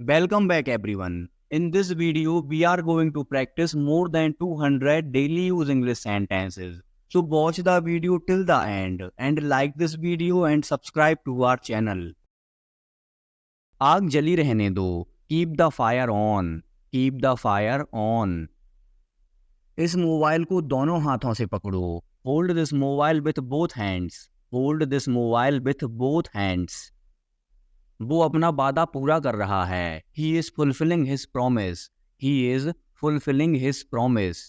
Welcome back everyone. In this video, we are going to practice more than 200 daily use English sentences. So watch the video till the end and like this video and subscribe to our channel. आग जली रहने दो. Keep the fire on. Keep the fire on. इस mobile को दोनों हाथों से पकड़ो. Hold this mobile with both hands. Hold this mobile with both hands. वो अपना वादा पूरा कर रहा है. He is fulfilling his promise. He is fulfilling his promise.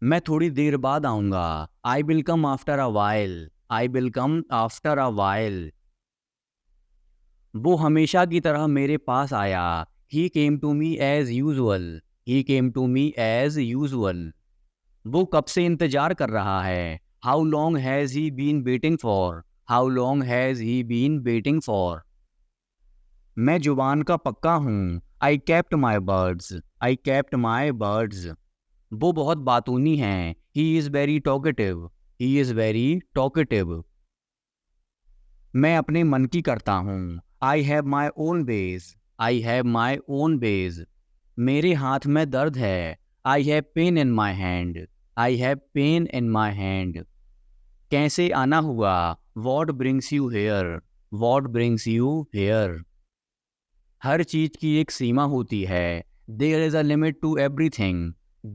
मैं थोड़ी देर बाद आऊँगा. I will come after a while. I will come after a while. वो हमेशा की तरह मेरे पास आया. He came to me as usual. He came to me as usual. वो कब से इंतजार कर रहा है. How long has he been waiting for? How long has he been waiting for? मैं जुबान का पक्का हूँ. I kept my words. I kept my words. वो बहुत बातूनी हैं. He is very talkative. He is very talkative. मैं अपने मन की करता हूँ. I have my own ways. I have my own ways. मेरे हाथ में दर्द है. I have pain in my hand. I have pain in my hand. कैसे आना हुआ. What brings you here? What brings you here? हर चीज की एक सीमा होती है. There is a limit to everything.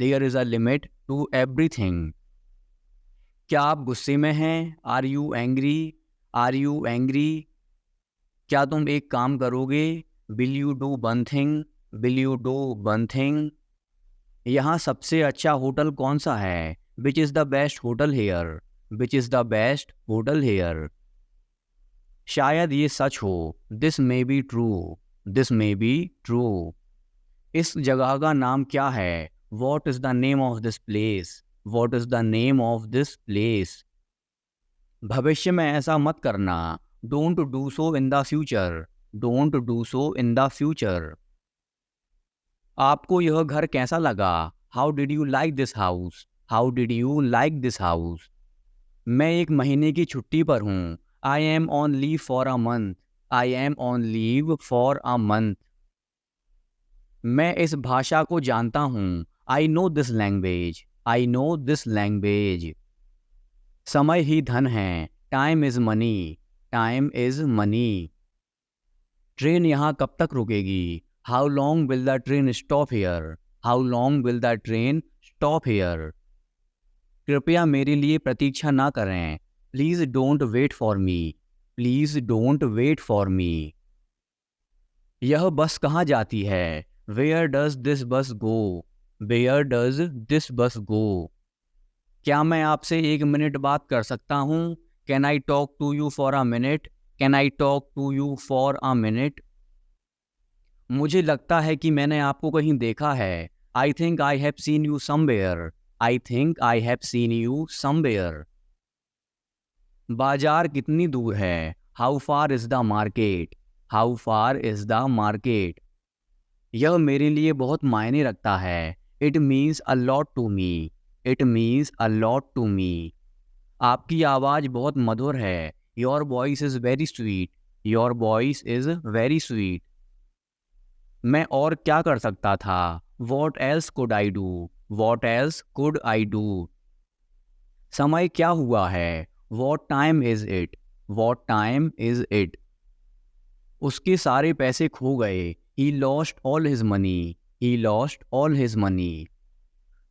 There is a limit to everything. क्या आप गुस्से में हैं? Are you angry? Are you angry? क्या तुम एक काम करोगे? Will you do one thing? Will you do one thing? यहाँ सबसे अच्छा होटल कौन सा है? Which is the best hotel here? Which is the best hotel here? शायद ये सच हो. This may be true. This may be true. इस जगह का नाम क्या है? What is the name of this place? What is the name of this place? भविष्य में ऐसा मत करना. Don't do so in the future. Don't do so in the future. आपको यह घर कैसा लगा? How did you like this house? How did you like this house? मैं एक महीने की छुट्टी पर हूँ. I am on leave for a month. I am on leave for a month. मैं इस भाषा को जानता हूँ. I know this language. I know this language. समय ही धन है. Time is money. Time is money. Train यहाँ कब तक रुकेगी? How long will the train stop here? How long will the train stop here? कृपया मेरे लिए प्रतीक्षा ना करें. Please don't wait for me. Please don't wait for me. यह बस कहाँ जाती है? Where does this bus go? Where does this bus go? क्या मैं आपसे एक मिनट बात कर सकता हूँ? Can I talk to you for a minute? Can I talk to you for a minute? मुझे लगता है कि मैंने आपको कहीं देखा है. I think I have seen you somewhere. I think I have seen you somewhere. बाजार कितनी दूर है? How far is the market? How far is the market? यह मेरे लिए बहुत मायने रखता है. It means a lot to me. It means a lot to me. आपकी आवाज़ बहुत मधुर है. Your voice is very sweet. Your voice is very sweet. मैं और क्या कर सकता था? What else could I do? What else could I do? समय क्या हुआ है? What time is it? What time is it? उसके सारे पैसे खो गए. He lost all his money. He lost all his money.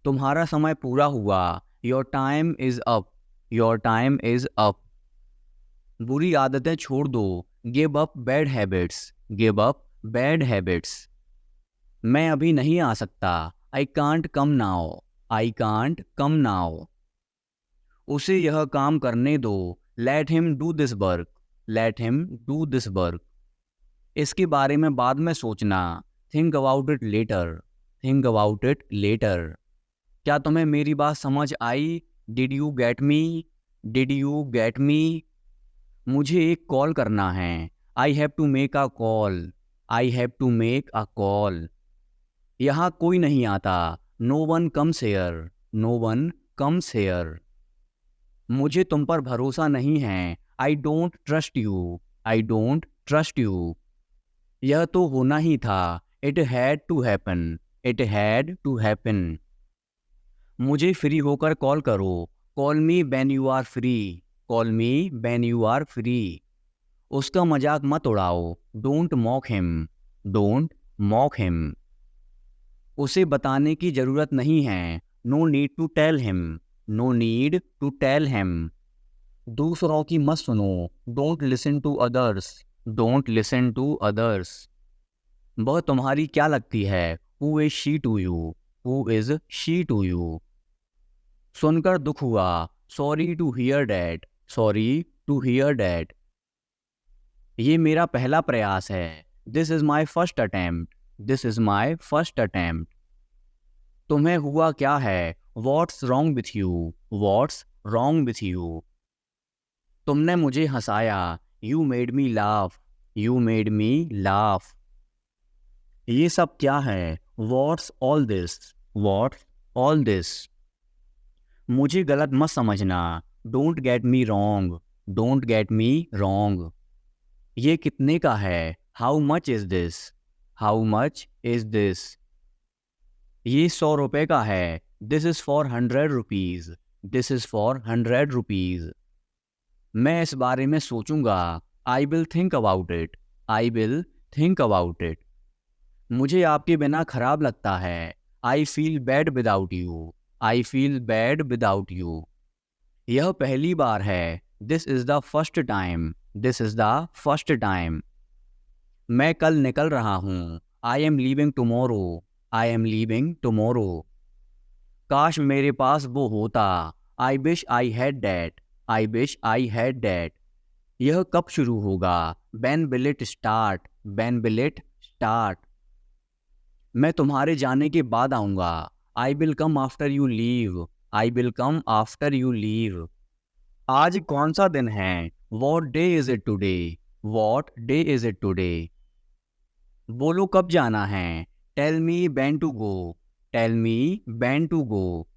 तुम्हारा समय पूरा हुआ. Your time is up. Your time is up. बुरी आदतें छोड़ दो. Give up bad habits. Give up bad habits. मैं अभी नहीं आ सकता. I can't come now. I can't come now. उसे यह काम करने दो. Let him do this work. Let him do this work. इसके बारे में बाद में सोचना. Think about it later. Think about it later. क्या तुम्हें मेरी बात समझ आई? Did you get me? Did you get me? मुझे एक कॉल करना है. I have to make a call. I have to make a call. यहाँ कोई नहीं आता. No one comes here. No one comes here. मुझे तुम पर भरोसा नहीं है. I don't trust you. I don't trust you. यह तो होना ही था। It had to happen. It had to happen. मुझे फ्री होकर कॉल करो। Call me when you are free. Call me when you are free. उसका मजाक मत उड़ाओ। Don't mock him. Don't mock him. उसे बताने की जरूरत नहीं है। No need to tell him. No need to tell him. दूसरों की मत सुनो। Don't listen to others. Don't listen to others. वह तुम्हारी क्या लगती है? Who is she to you? Who is she to you? सुनकर दुख हुआ। Sorry to hear that. Sorry to hear that. ये मेरा पहला प्रयास है। This is my first attempt. This is my first attempt. तुम्हें हुआ क्या है? What's wrong with you? What's wrong with you? तुमने मुझे हंसाया। You made me laugh. You made me laugh. ये सब क्या है? What's all this? What's all this? मुझे गलत मत समझना। Don't get me wrong. Don't get me wrong. ये कितने का है? How much is this? How much is this? ये 100 रुपए का है। This is for 100 rupees. This is for 100 rupees. मैं इस बारे में सोचूंगा। I will think about it. I will think about it. मुझे आपके बिना खराब लगता है। I feel bad without you. I feel bad without you. यह पहली बार है। This is the first time. This is the first time. मैं कल निकल रहा हूँ। I am leaving tomorrow. I am leaving tomorrow. काश मेरे पास वो होता। I wish I had that. I wish I had that. यह कब शुरू होगा? When will it start? When will it start? मैं तुम्हारे जाने के बाद आऊँगा। I will come after you leave. I will come after you leave. आज कौन सा दिन है? What day is it today? What day is it today? बोलो कब जाना है? Tell me when to go. Tell me when to go.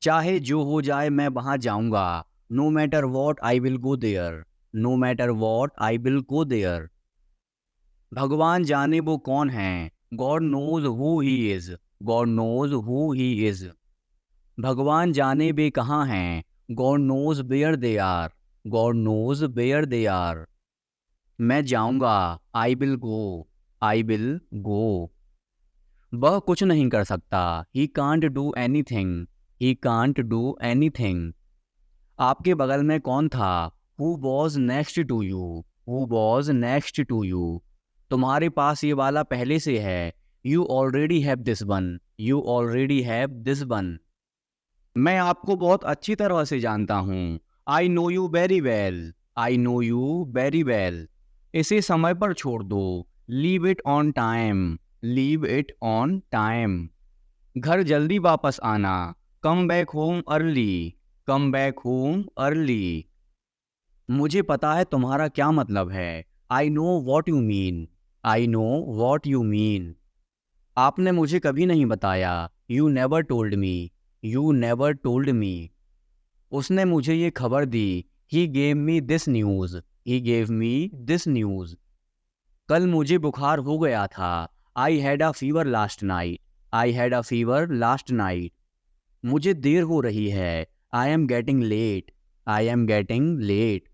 चाहे जो हो जाए मैं वहां जाऊंगा। No matter what I will go there. No matter what I will go there. भगवान जाने वो कौन है? God knows who he is. God knows who he is. भगवान जाने वे कहाँ हैं? God knows where they are. God knows where they are. मैं जाऊंगा। I will go. I will go. वह कुछ नहीं कर सकता। He can't do anything. He can't do anything. आपके बगल में कौन था? Who was next to you? Who was next to you? तुम्हारे पास ये वाला पहले से है। You already have this one. You already have this one. मैं आपको बहुत अच्छी तरह से जानता हूँ। I know you very well. I know you very well. इसे समय पर छोड़ दो। Leave it on time. Leave it on time. घर जल्दी वापस आना। Come back home early. Come back home early. मुझे पता है तुम्हारा क्या मतलब है। I know what you mean. I know what you mean. आपने मुझे कभी नहीं बताया। You never told me. You never told me. उसने मुझे ये खबर दी। He gave me this news. He gave me this news. कल मुझे बुखार हो गया था। I had a fever last night. I had a fever last night. मुझे देर हो रही है। I am getting late. I am getting late.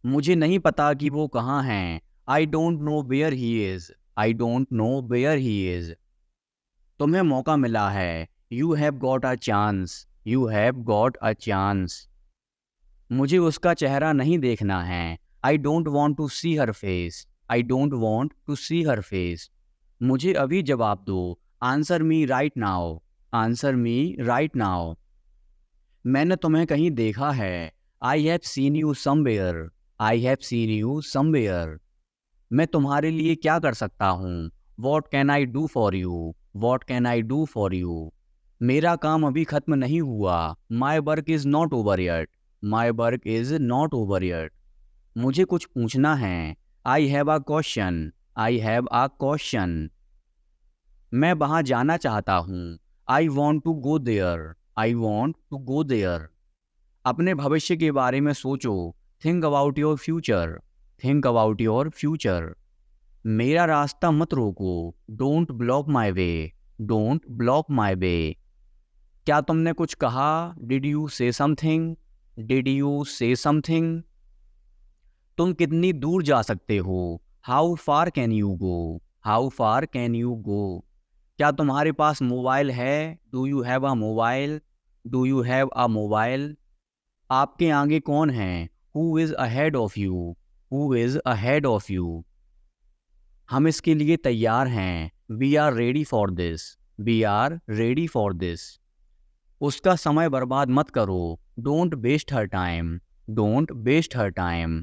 मुझे नहीं पता कि वो कहाँ हैं। I don't know where he is. I don't know where he is. तुम्हें मौका मिला है। You have got a chance. You have got a chance. मुझे उसका चेहरा नहीं देखना है। I don't want to see her face. I don't want to see her face. मुझे अभी जवाब दो। Answer me right now. Answer me right now. मैंने तुम्हें कहीं देखा है। I have seen you somewhere. I have seen you somewhere. मैं तुम्हारे लिए क्या कर सकता हूँ? What can I do for you? What can I do for you? मेरा काम अभी खत्म नहीं हुआ। My work is not over yet. My work is not over yet. मुझे कुछ पूछना है। I have a question. I have a question. मैं वहाँ जाना चाहता हूँ। I want to go there. I want to go there. अपने भविष्य के बारे में सोचो। Think about your future. Think about your future. मेरा रास्ता मत रोको, don't block my way, don't block माई वे। क्या तुमने कुछ कहा? डिड यू से समथिंग, डिड यू से समथिंग। तुम कितनी दूर जा सकते हो? How far can you go, how far can you go. क्या तुम्हारे पास मोबाइल है? Do you have a mobile, do you have a mobile. आपके आगे कौन है? Who is ahead of you, who is ahead of you. हम इसके लिए तैयार हैं, we are ready for this, we are ready for this. उसका समय बर्बाद मत करो, don't waste her time, don't waste her time.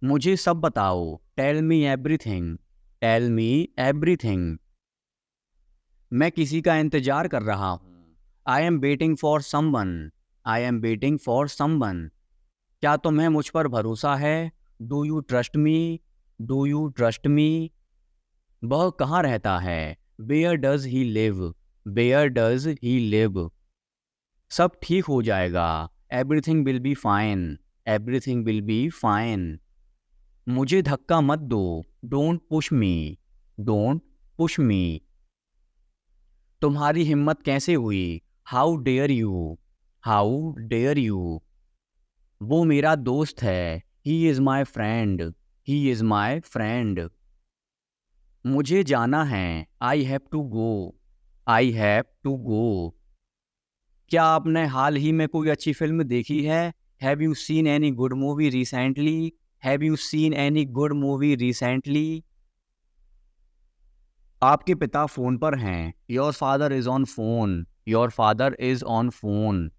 मुझे सब बताओ, tell me everything, tell me everything. मैं किसी का इंतजार कर रहा हूँ, I am waiting for someone, I am waiting for someone. क्या तुम्हें मुझ पर भरोसा है? Do you trust me, do you trust me. वह कहाँ रहता है? Where does he live, where does he live. सब ठीक हो जाएगा, everything will be fine, everything will be fine. मुझे धक्का मत दो, don't push me, don't push me. तुम्हारी हिम्मत कैसे हुई? How dare you, how dare you. वो मेरा दोस्त है, he is my friend, he is my friend. मुझे जाना है, I have to go, I have to go. क्या आपने हाल ही में कोई अच्छी फिल्म देखी है? Have you seen any good movie recently, have you seen any good movie recently. आपके पिता फ़ोन पर हैं, your father is on phone, your father is on phone.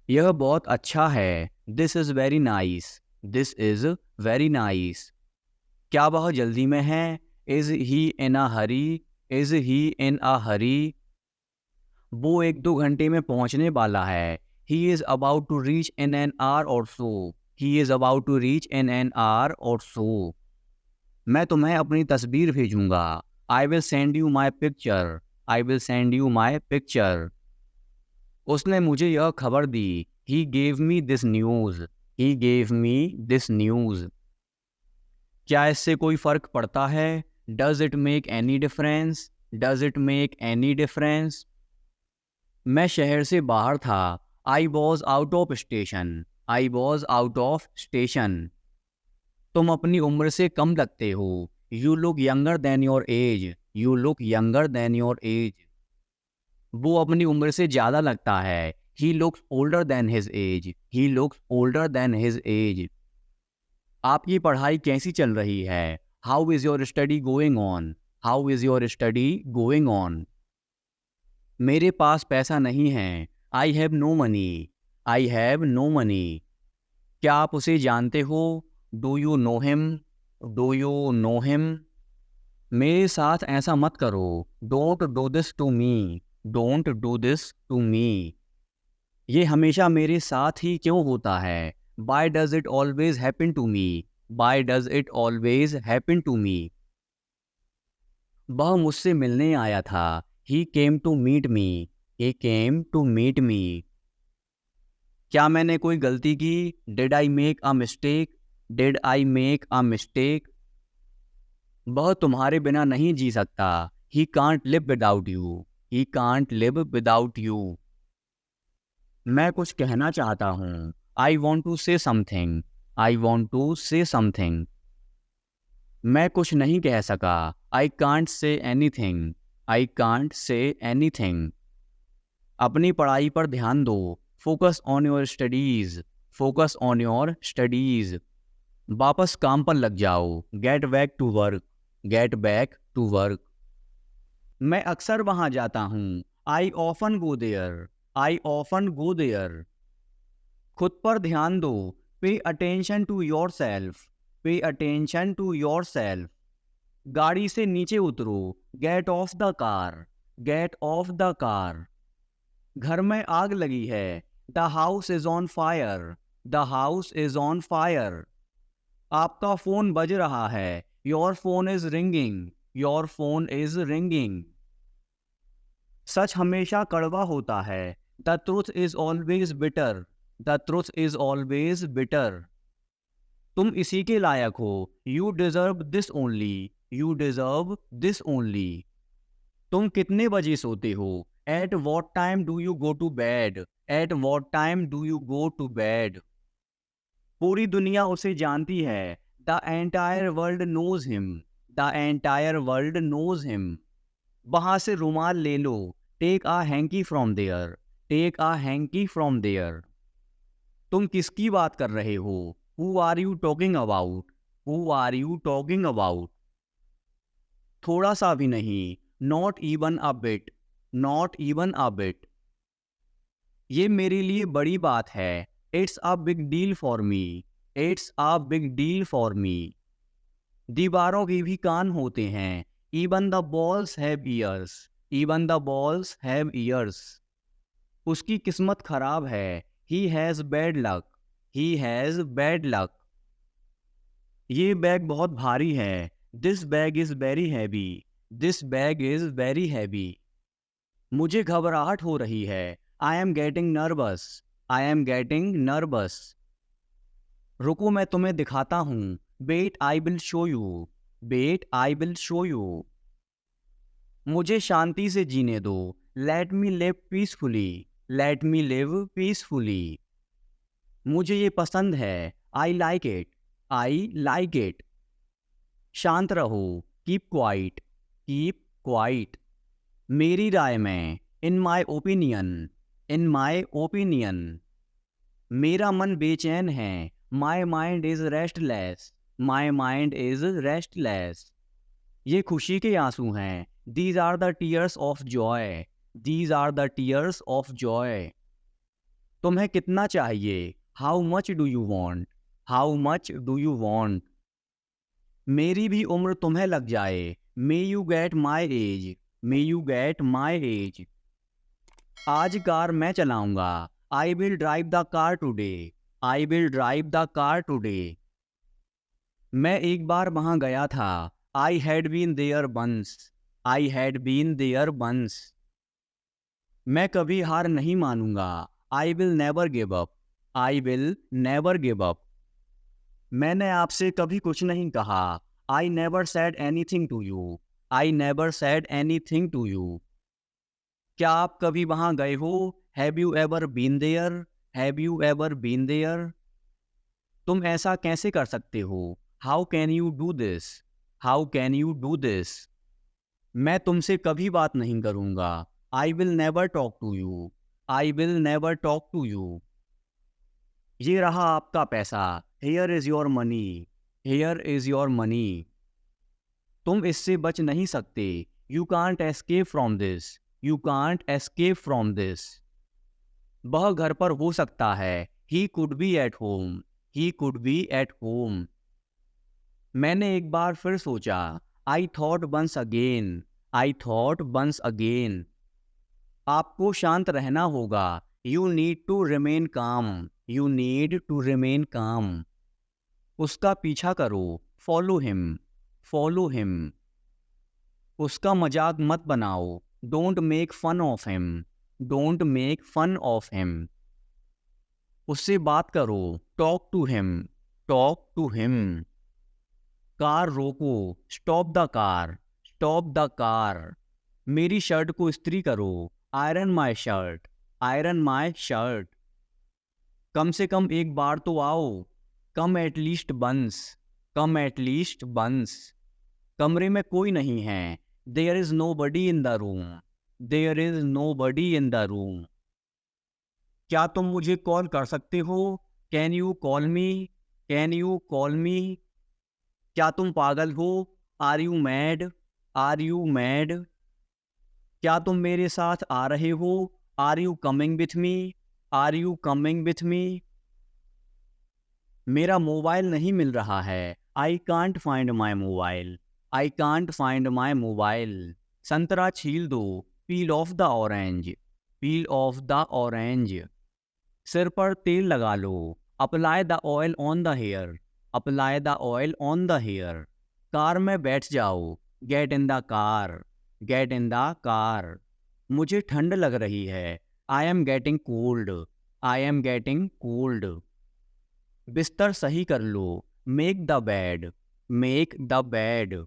यह बहुत अच्छा है, this is very nice, this is very nice. क्या वह जल्दी में है? Is he in a hurry, is he in a hurry. वो 1-2 घंटे में पहुंचने वाला है, he is about to reach in an hour or so, he is about to reach in an hour or so. मैं तुम्हें अपनी तस्वीर भेजूंगा, I will send you my picture, I will send you my picture. उसने मुझे यह खबर दी, he gave me this news, he gave me this news. क्या इससे कोई फ़र्क पड़ता है? Does it make any difference, does it make any difference. मैं शहर से बाहर था, I was out of station, I was out of station. तुम अपनी उम्र से कम लगते हो, you look younger than your age, you look younger than your age. वो अपनी उम्र से ज़्यादा लगता है, he looks older than his age, he looks older than his age. आपकी पढ़ाई कैसी चल रही है? How is your study going on, how is your study going on. मेरे पास पैसा नहीं है, I have no money, I have no money. क्या आप उसे जानते हो? Do you know him, do you know him. मेरे साथ ऐसा मत करो, don't do this to me, don't do this to me. ये हमेशा मेरे साथ ही क्यों होता है? Why does it always happen to me, why does it always happen to me. वह मुझसे मिलने आया था, he came to meet me, he came to meet me. क्या मैंने कोई गलती की? Did I make a mistake, did I make a mistake. वह तुम्हारे बिना नहीं जी सकता, he can't live without you, he can't live without you. मैं कुछ कहना चाहता हूँ, I want to say something, I want to say something. मैं कुछ नहीं कह सका, I can't say anything, I can't say anything. अपनी पढ़ाई पर ध्यान दो, focus on your studies, focus on your studies. वापस काम पर लग जाओ, get back to work, get back to work. मैं अक्सर वहाँ जाता हूँ, I often go there, I often go there. खुद पर ध्यान दो, pay attention to yourself, pay attention to yourself. गाड़ी से नीचे उतरो, get off the car, get off the car. घर में आग लगी है, the house is on fire, the house is on fire. आपका फोन बज रहा है, your phone is ringing, your phone is ringing. सच हमेशा कड़वा होता है, the truth is always bitter, the truth is always bitter. तुम इसी के लायक हो। You deserve this only, you deserve this only. तुम कितने बजे सोते हो? At what time do you go to bed, at what time do you go to bed. पूरी दुनिया उसे जानती है। The entire world knows him, the entire world knows him. वहां से रुमाल ले लो। Take a hanky from there, take a hanky from there. तुम किसकी बात कर रहे हो? Who are you talking about, who are you talking about. थोड़ा सा भी नहीं। Not even a bit, not even a bit. ये मेरे लिए बड़ी बात है। It's a big deal for me, it's a big deal for मी। दीवारों के भी कान होते हैं। Even the walls have ears, even the walls have ears. उसकी किस्मत खराब है। He has bad luck, he has bad luck. ये बैग बहुत भारी है। This bag is very heavy, this bag is very heavy. मुझे घबराहट हो रही है। I am getting nervous, I am getting nervous. रुको मैं तुम्हें दिखाता हूँ। Wait I will show you, wait I will show you. मुझे शांति से जीने दो। Let me live peacefully, let me live peacefully. मुझे ये पसंद है। I like it, I like it. शांत रहो। Keep quiet, keep quiet. मेरी राय में, इन my opinion, in my opinion. मेरा मन बेचैन है। My mind is restless, my mind is restless. ये खुशी के आंसू हैं। These are the tears of joy, these are the tears of joy. तुम्हें कितना चाहिए? How much do you want, how much do you want. मेरी भी उम्र तुम्हें लग जाए। May you get my age, may you get my age. आज कार मैं चलाऊंगा। I will drive the car today, I will drive the car today. मैं एक बार वहां गया था। I had been there once, I had been there once. मैं कभी हार नहीं मानूंगा। I will never give up, I will never give up. मैंने आपसे कभी कुछ नहीं कहा। I never said anything to you, I never said anything to you. क्या आप कभी वहां गए हो? Have you ever been there, have you ever been there. तुम ऐसा कैसे कर सकते हो? How can you do this, how can you do this. मैं तुमसे कभी बात नहीं करूंगा। I will never talk to you, I will never talk to you. ये रहा आपका पैसा। Here is your money, here is your money. तुम इससे बच नहीं सकते। You can't escape from this, you can't escape from this. वह घर पर हो सकता है। He could be at home, he could be at home. मैंने एक बार फिर सोचा। I thought once again, I thought once again. आपको शांत रहना होगा। You need to remain calm, you need to remain calm. उसका पीछा करो। Follow him, follow him. उसका मजाक मत बनाओ। Don't make fun of him, don't make fun of him. उससे बात करो। Talk to him, talk to him. Car रोको। Stop the car, stop the car. मेरी शर्ट को इस्त्री करो। Iron my shirt, iron my shirt. कम से कम एक बार तो आओ। Come at least once, come at least once. कमरे में कोई नहीं है। There is nobody in the room, there is nobody in the room. क्या तुम मुझे कॉल कर सकते हो? Can you call me, can you call me. क्या तुम पागल हो? Are you mad, are you mad. क्या तुम मेरे साथ आ रहे हो? Are you coming with me, are you coming with me. मेरा मोबाइल नहीं मिल रहा है। I can't find my mobile, I can't find my mobile. संतरा छील दो। Peel off the orange, peel off the orange. सिर पर तेल लगा लो। Apply the oil on the hair, apply the oil on the hair. Car में बैठ जाओ। Get in the car, gate in the car. मुझे ठंड लग रही है। I am getting cold, I am getting cold. बिस्तर सही कर लो। Make the bed, make the bed,